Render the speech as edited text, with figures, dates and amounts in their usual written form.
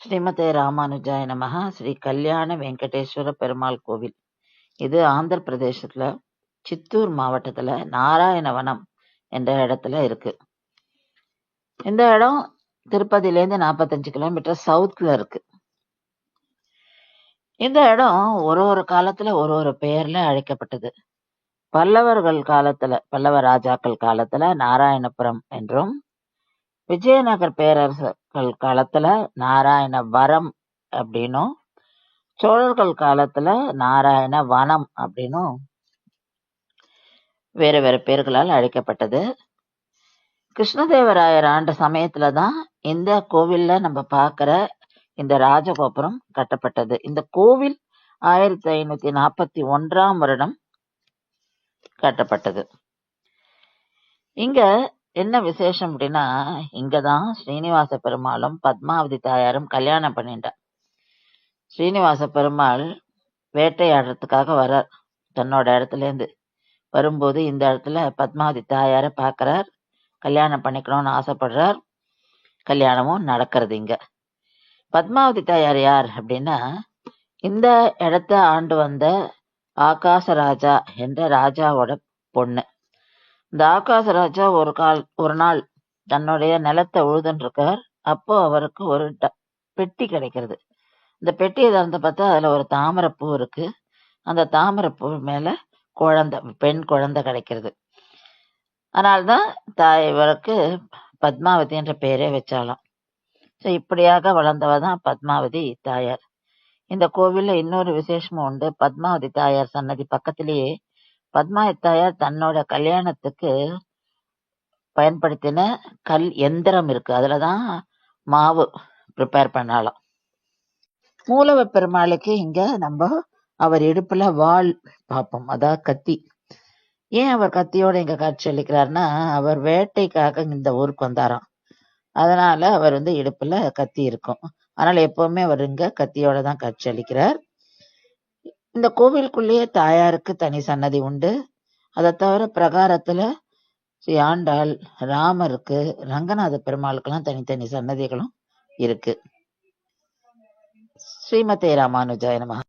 ஸ்ரீமதே ராமானுஜாய நமஹ. ஸ்ரீ கல்யாண வெங்கடேஸ்வர பெருமாள் கோவில். இது ஆந்திர பிரதேசத்துல சித்தூர் மாவட்டத்துல நாராயணவனம் என்ற இடத்துல இருக்கு. இந்த இடம் திருப்பதியிலேருந்து 45 கிலோமீட்டர் சவுத்ல இருக்கு. இந்த இடம் ஒரு காலத்துல ஒரு பெயர்ல அழைக்கப்பட்டது. பல்லவ ராஜாக்கள் காலத்துல நாராயணபுரம் என்றும், விஜயநகர் பேரரசர்கள் காலத்துல நாராயணவரம் அப்படின்னும், சோழர்கள் காலத்துல நாராயண வனம் அப்படின்னும் வேற வேற பேர்களால் அழைக்கப்பட்டது. கிருஷ்ணதேவராயர் ஆண்ட சமயத்துலதான் இந்த கோவில்ல நம்ம பார்க்கிற இந்த ராஜகோபுரம் கட்டப்பட்டது. இந்த கோவில் 1541 வருடம் கட்டப்பட்டது. இங்க என்ன விசேஷம் அப்படின்னா, இங்கதான் ஸ்ரீனிவாச பெருமாளும் பத்மாவதி தாயாரும் கல்யாணம் பண்ணிட்டார். ஸ்ரீனிவாச பெருமாள் வேட்டையாடுறதுக்காக வர்றார். தன்னோட இடத்துல இருந்து வரும்போது இந்த இடத்துல பத்மாவதி தாயார பாக்குறார். கல்யாணம் பண்ணிக்கணும்னு ஆசைப்படுறார். கல்யாணமும் நடக்கிறது. இங்க பத்மாவதி தாயார் யார் அப்படின்னா, இந்த இடத்த ஆண்டு வந்த ஆகாச ராஜா என்ற ராஜாவோட பொண்ணு. இந்த ஆகாச ராஜா ஒரு நாள் தன்னுடைய நிலத்தை உழுதுன்னு இருக்கார். அப்போ அவருக்கு ஒரு பெட்டி கிடைக்கிறது. இந்த பெட்டியை திறந்து பார்த்தா அதுல ஒரு தாமரைப்பூ இருக்கு. அந்த தாமரைப்பூ மேல பெண் குழந்தை கிடைக்கிறது. அதனால்தான் இவருக்கு பத்மாவதி என்ற பெயரே வச்சாலாம். இப்படியாக வளர்ந்தவதான் பத்மாவதி தாயார். இந்த கோவில்ல இன்னொரு விசேஷமும் உண்டு. பத்மாவதி தாயார் சன்னதி பக்கத்திலேயே பத்மாவதி தாயார் தன்னோட கல்யாணத்துக்கு பயன்படுத்தின கல் எந்திரம் இருக்கு. அதுலதான் மாவு ப்ரிப்பேர் பண்ணலாம். மூலவ பெருமாளுக்கு இங்க நம்ம அவர் இடுப்புல வாள் பார்ப்போம், அதாவது கத்தி. ஏன் அவர் கத்தியோட இங்க காட்சி அளிக்கிறார்னா, அவர் வேட்டைக்காக இந்த ஊருக்கு வந்தாராம். அதனால அவர் இடுப்புல கத்தி இருக்கும். அதனால எப்பவுமே அவர் இங்க கத்தியோட தான் காட்சி அளிக்கிறார். இந்த கோவிலுக்குள்ளேயே தாயாருக்கு தனி சன்னதி உண்டு. அதை தவிர பிரகாரத்துல ஸ்ரீ ஆண்டாள், ராமருக்கு, ரங்கநாத பெருமாளுக்கெல்லாம் தனித்தனி சன்னதிகளும் இருக்கு. ஸ்ரீமதே ராமானுஜாய நமஹ.